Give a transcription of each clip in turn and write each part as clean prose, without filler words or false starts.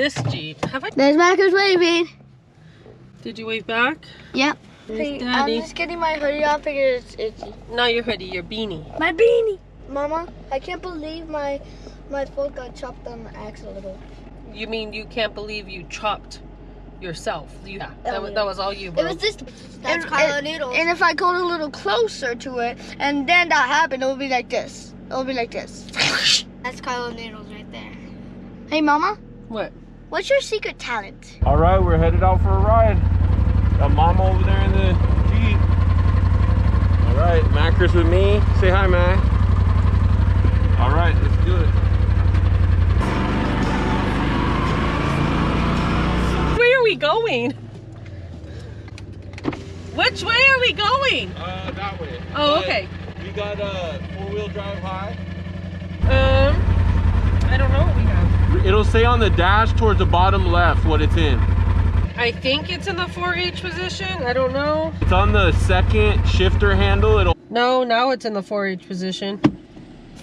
this Jeep. Have I? There's Marcus waving. Did you wave back? Yep. Hey, I'm just getting my hoodie off because it's itchy. Not your hoodie, your beanie. My beanie. Mama, I can't believe my foot got chopped on the axle. You mean you can't believe you chopped yourself? Yeah, that was all you, bro. It was just that's Kylo Noodles. And if I go a little closer to it, and then that happened, it would be like this. It would be like this. That's Kylo Noodles right there. Hey, Mama. What? What's your secret talent? All right, we're headed out for a ride. Got Mama over there in the Jeep. All right, Macris with me. Say hi, Mac. All right, let's do it. Where are we going? Which way are we going? That way. Oh, okay. We got four-wheel drive high. I don't know what we have. It'll say on the dash towards the bottom left what it's in. I think it's in the 4H position. I don't know. It's on the second shifter handle. No, now it's in the 4H position.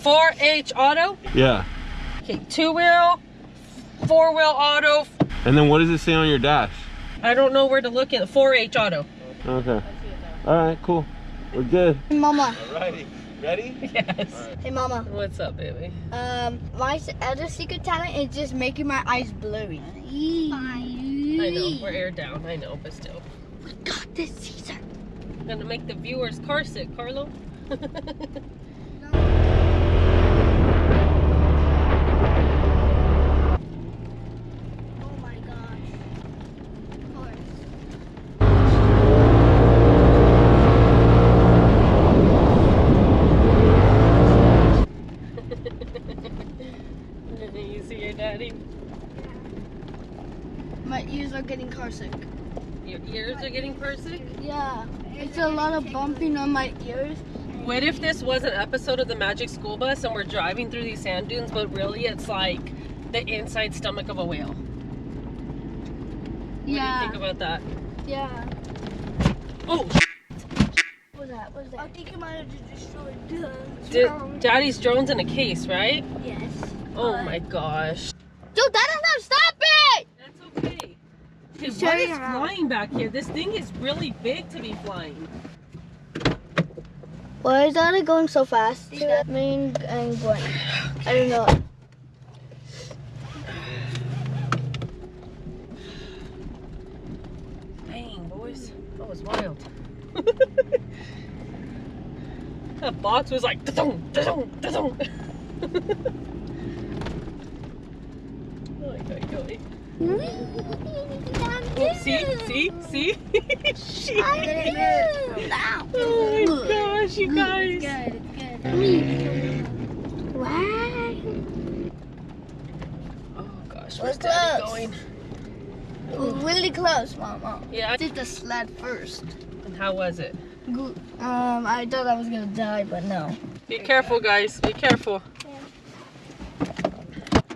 4H auto? Yeah. Okay, 2-wheel, 4-wheel auto. And then what does it say on your dash? I don't know where to look at. 4H auto. Okay. All right, cool. We're good. Hey, Mama. Alrighty. Ready? Yes. Right. Hey, Mama. What's up, baby? My other secret talent is just making my eyes blurry. I know, we're air down. I know, but still. We got this, Caesar. I'm gonna make the viewers car sick, Carlo. Oh my gosh. Of course. You see your daddy? My ears are getting car sick. Your ears are getting car sick? Yeah. It's a lot of bumping on my ears. What if this was an episode of the Magic School Bus and we're driving through these sand dunes, but really it's like the inside stomach of a whale? What do you think about that? Yeah. Oh, What was that? What was that? I think it might have just destroyed Daddy's drone's in a case, right? Yes. Oh my gosh. Dude, that is not stop it! That's okay. Okay, It's what turning is around. flying back here? This thing is really big to be flying. Why is that going so fast? Main and going. I don't know. Dang, boys. That was wild. That box was like, da-dum, da-dum, da-dum. Oh, see? She. Oh my gosh, you guys. Wow. Oh gosh, We're where's Daddy close. going? Really close, Mama. Yeah. I did the sled first. And how was it? Good. I thought I was gonna die, but no. Be careful, guys. Be careful.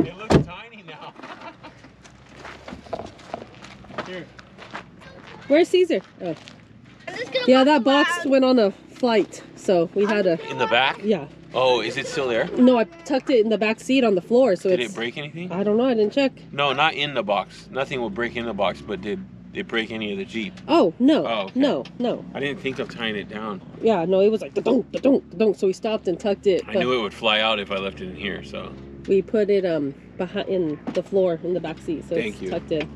It looks tiny now. Here. Where's Caesar? Oh. Yeah, that box went on a flight, so we had to. In the back? Yeah. Oh, is it still there? No, I tucked it in the back seat on the floor, so Did it's. it break anything? I don't know. I didn't check. No, not in the box. Nothing will break in the box, but did it break any of the Jeep? Oh no. Oh, okay. No. I didn't think of tying it down. Yeah, no. It was like da-dunk, da-dunk, da-dunk, so we stopped and tucked it. I knew it would fly out if I left it in here, so. We put it behind in the floor in the back seat, so Thank it's you. tucked in.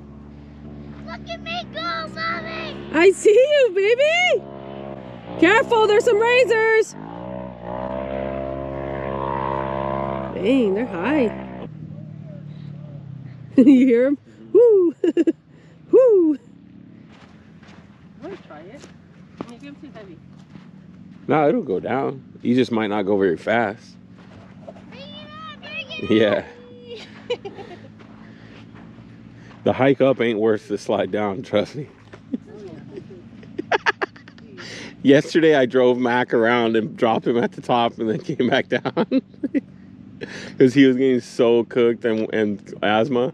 Look at me go, Mommy! I see you, baby! Careful, there's some razors! Dang, they're high. You hear them? Woo! Woo! I want to try it. Maybe I'm too heavy. No, it'll go down. You just might not go very fast. Yeah. The hike up ain't worth the slide down, trust me. Yesterday I drove Mac around and dropped him at the top and then came back down. Because he was getting so cooked and asthma.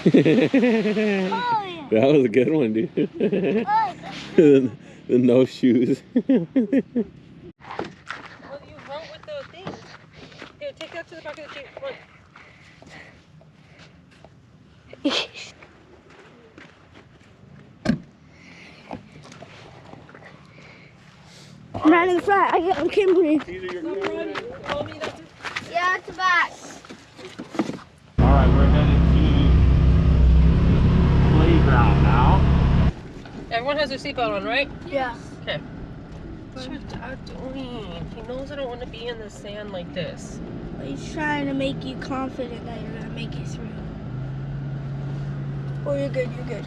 That was a good one, dude. The no shoes. Well, you wrote with the back to the back of the Jeep. Come on. I'm right in the front. I can't breathe. Yeah, it's the back. Alright, we're headed to playground now. Everyone has their seatbelt on, right? Yeah. Okay. What's your dad doing? He knows I don't want to be in the sand like this. He's trying to make you confident that you're gonna make it through. Oh, you're good. You're good.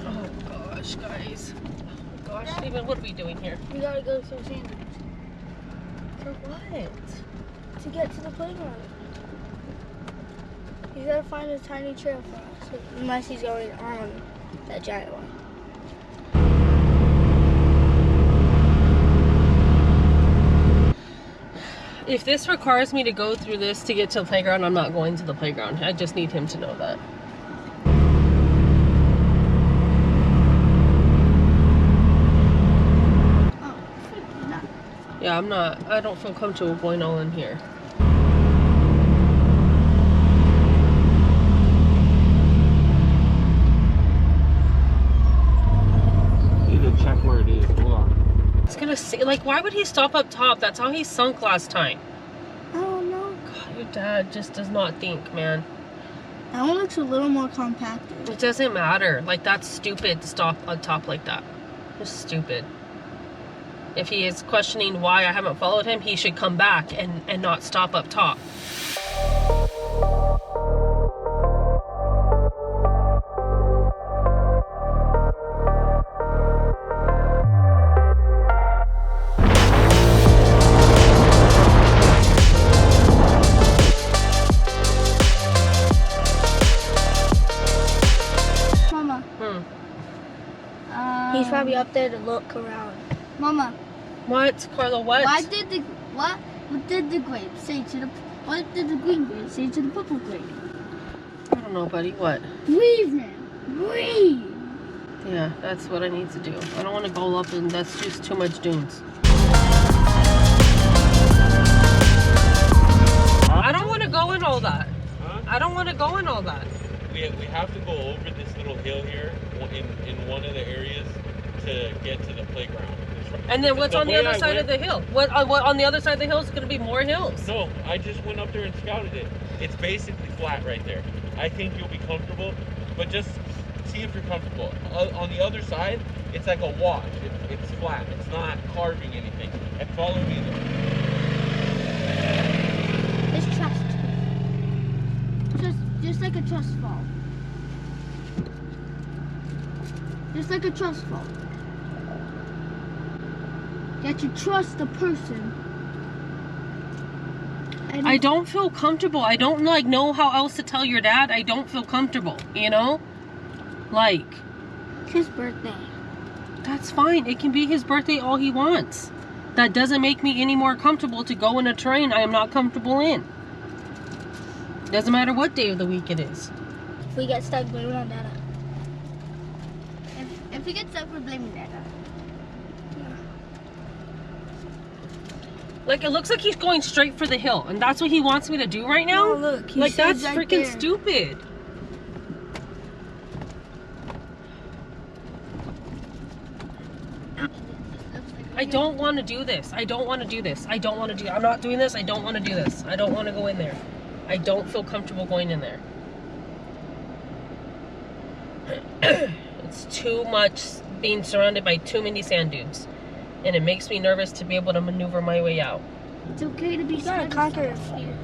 Oh gosh, guys. Oh gosh, Steven, what are we doing here? We gotta go through sand dunes For what? to get to the playground. He's gotta find a tiny trail for us, unless he's going on that giant one. If this requires me to go through this to get to the playground, I'm not going to the playground. I just need him to know that. Oh, no. Yeah, I don't feel comfortable going all in here. Need to check where it is. Hold on. It's gonna see, like, why would he stop up top? That's how he sunk last time. Oh no. God, your dad just does not think, man. That one looks a little more compacted. It doesn't matter. Like, that's stupid to stop on top like that. Just stupid. If he is questioning why I haven't followed him, he should come back and not stop up top. Mama. He's probably up there to look around. Mama. What, Carla? What? What did the grape say to the green grape say to the purple grape? I don't know, buddy. What? Breathe now. Breathe. Yeah, that's what I need to do. I don't want to go up, and that's just too much dunes. I don't want to go in all that. Huh? I don't want to go in all that. We have to go over this little hill here in one of the areas to get to the playground. And then what's on the other side of the hill? What on the other side of the hill is going to be more hills? No, I just went up there and scouted it. It's basically flat right there. I think you'll be comfortable, but just see if you're comfortable. On the other side, it's like a wash. It's flat. It's not carving anything. And follow me there. It's trust. Just like a trust fall. Just like a trust fall. You have to trust the person. I don't feel comfortable. I don't know how else to tell your dad. I don't feel comfortable, you know? Like, It's his birthday. that's fine. It can be his birthday all he wants. That doesn't make me any more comfortable to go in a terrain I am not comfortable in. Doesn't matter what day of the week it is. If we get stuck, blame it on Dada. If we get stuck, we're blaming Dada. Like, it looks like he's going straight for the hill, and that's what he wants me to do right now? Oh, look. Like, that's right freaking there. stupid. I don't want to do this. I don't want to do this. I don't want to do. I'm not doing this. I don't want to do this. I don't want to go in there. I don't feel comfortable going in there. It's too much being surrounded by too many sand dunes. And it makes me nervous to be able to maneuver my way out. It's okay to be scared. Conquer your fear,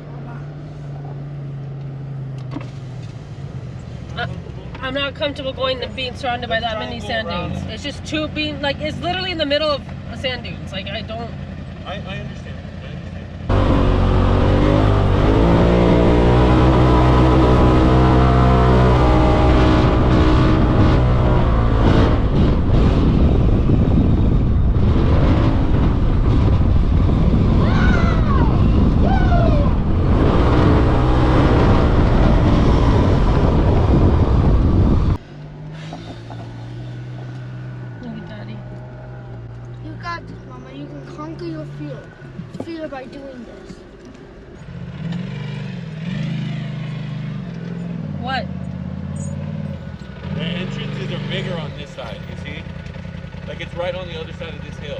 Mama. I'm not comfortable going and being surrounded by that many sand dunes. It's just too being like it's literally in the middle of sand dunes. Like I don't. I understand. You got this, Mama. You can conquer your fear. fear by doing this. What? The entrances are bigger on this side, you see? Like it's right on the other side of this hill.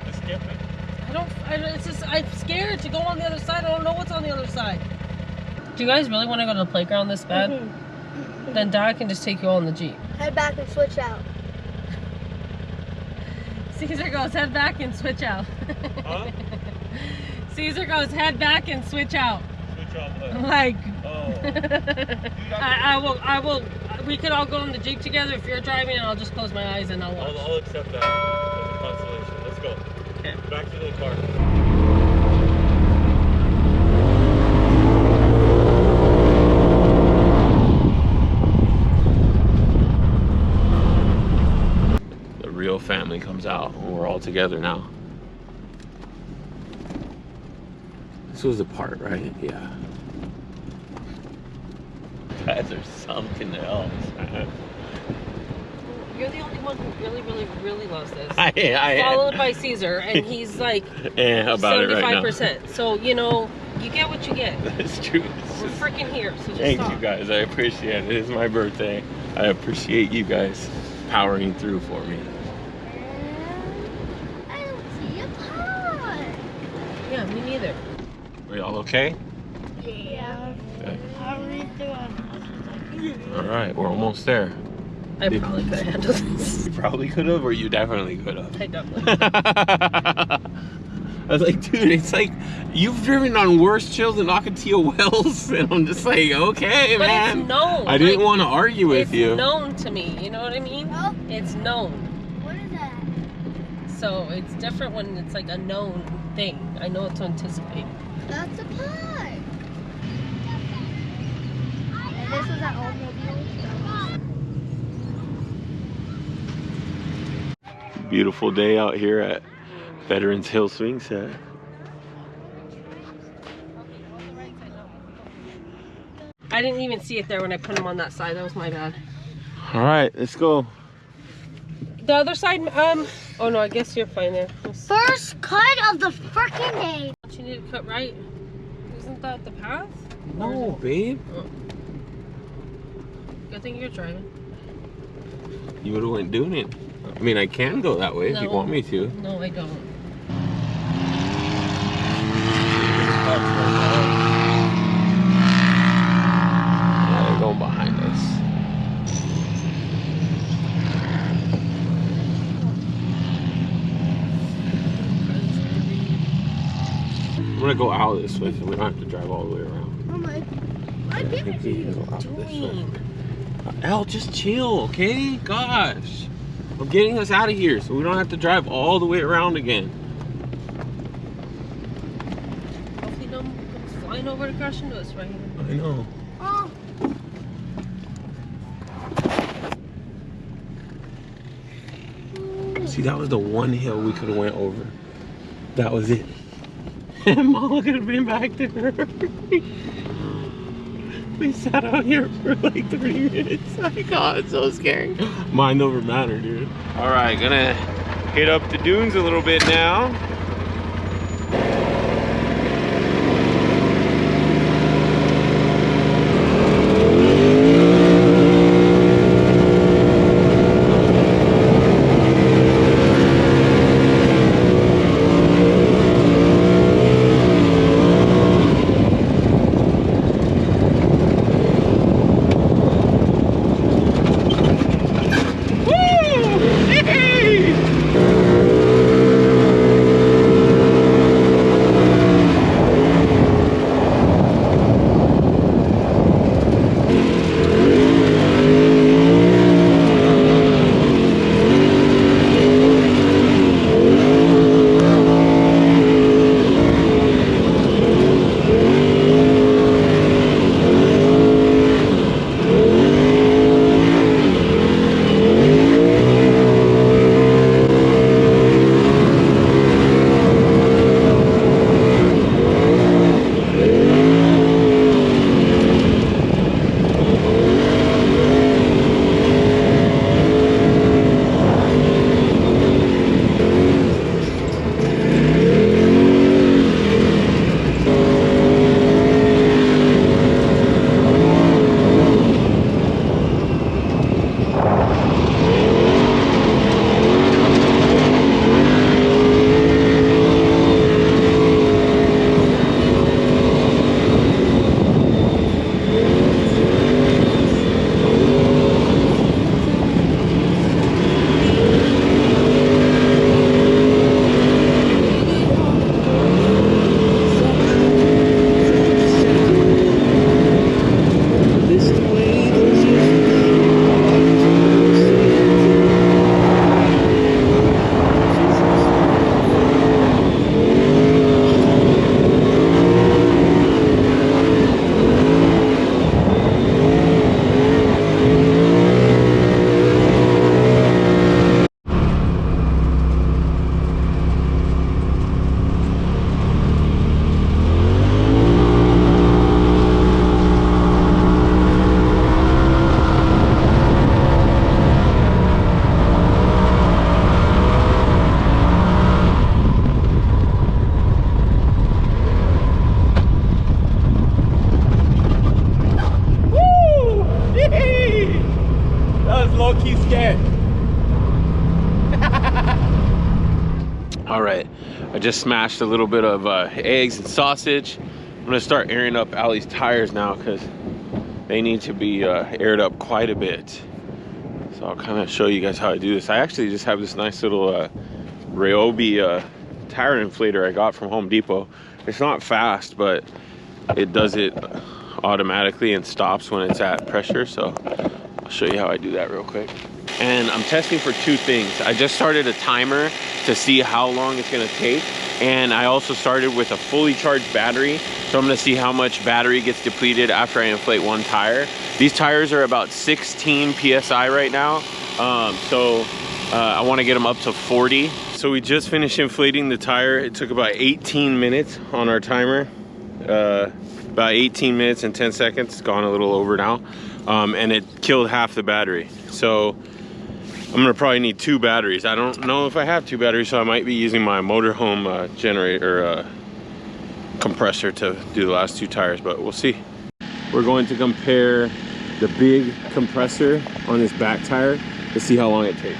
Just skip it. It's just, I'm scared to go on the other side. I don't know what's on the other side. Do you guys really want to go to the playground this bad? Then Dad can just take you all in the Jeep. Head back and switch out. Caesar goes, head back and switch out. Huh? Caesar goes, head back and switch out. Switch out what? Like, Oh. I will, we could all go in the Jeep together if you're driving, and I'll just close my eyes and I'll watch. I'll accept that as a consolation. Let's go. Okay. Back to the car. The real family comes out when we're all together now. This was the part, right? Yeah. Guys are something else, man. You're the only one who really loves this. I Followed by Caesar, and he's like about 75%. It right now. So, you know, you get what you get. That's true. We're freaking here, so just Thank stop. you guys. I appreciate it. It's my birthday. I appreciate you guys powering through for me. I don't see a pot. Yeah, me neither. Are y'all okay? Yeah. Okay. How are we doing? All right, we're almost there. I probably could have handled this. You probably could have, or you definitely could have. I definitely. I was like, dude, it's like you've driven on worse chills than Ocotillo Wells, and I'm just like, okay, But man. it's known. I didn't want to argue with you. It's known to me. You know what I mean? Oh. It's known. What is that? So it's different when it's like a known thing. I know what to anticipate. That's a pie. And this was at Old Mobile. Beautiful day out here at Veterans Hill Swing Set. I didn't even see it there when I put him on that side. That was my bad. All right, let's go. The other side, oh no, I guess you're fine there. First cut of the freaking day. Don't you need to cut right? Isn't that the path? No, babe. Oh. Good thing you're driving. You would have went doing it. I mean, I can go that way if you No. want me to. No, I don't. Yeah, they're going behind us. I'm gonna go out this way so we don't have to drive all the way around. Oh my. I I did think it. we can go out this way. Doing. Al, just chill, okay? Gosh. I'm getting us out of here so we don't have to drive all the way around again. Hopefully no one comes flying over to crash into us right here. I know. Oh. See, that was the one hill we could have went over. That was it. And Mama could have been back there. We sat out here for like 30 minutes. Oh my God, it's so scary. Mind over matter, dude. All right, gonna hit up the dunes a little bit now. All right, I just smashed a little bit of eggs and sausage. I'm gonna start airing up Allie's tires now because they need to be aired up quite a bit. So I'll kind of show you guys how I do this. I actually just have this nice little Ryobi tire inflator I got from Home Depot. It's not fast, but it does it automatically and stops when it's at pressure. So I'll show you how I do that real quick. And I'm testing for two things. I just started a timer to see how long it's gonna take. And I also started with a fully charged battery. So I'm gonna see how much battery gets depleted after I inflate one tire. These tires are about 16 PSI right now. I wanna get them up to 40. So we just finished inflating the tire. It took about 18 minutes on our timer. About 18 minutes and 10 seconds. It's gone a little over now. And it killed half the battery. So I'm gonna probably need 2 batteries. I don't know if I have 2 batteries, so I might be using my motorhome generator compressor to do the last 2 tires, but we'll see. We're going to compare the big compressor on this back tire to see how long it takes.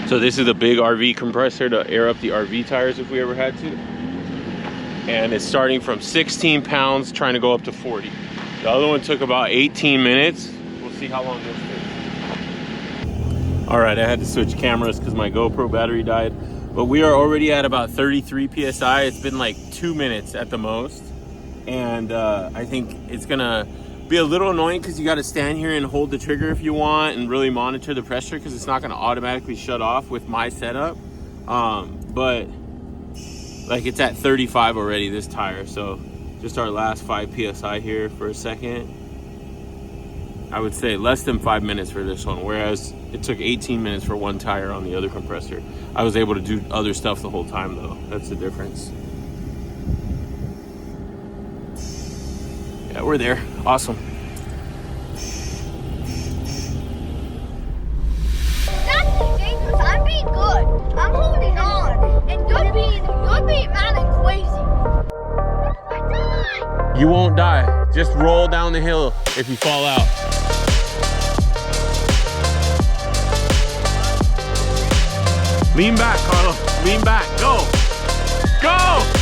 So this is the big RV compressor to air up the RV tires if we ever had to. And it's starting from 16 pounds trying to go up to 40. The other one took about 18 minutes. We'll see how long this takes. All right, I had to switch cameras because my GoPro battery died. But we are already at about 33 PSI. It's been like 2 minutes at the most. And I think it's gonna be a little annoying because you gotta stand here and hold the trigger if you want and really monitor the pressure because it's not gonna automatically shut off with my setup. But like it's at 35 already, this tire. So just our last 5 PSI here for a second. I would say less than 5 minutes for this one, whereas it took 18 minutes for one tire on the other compressor. I was able to do other stuff the whole time though. That's the difference. Yeah, we're there. Awesome. That's dangerous. I'm being good. I'm holding on. And you're being mad and crazy. What if I die? You won't die. Just roll down the hill if you fall out. Lean back, Carlo. Lean back. Go. Go!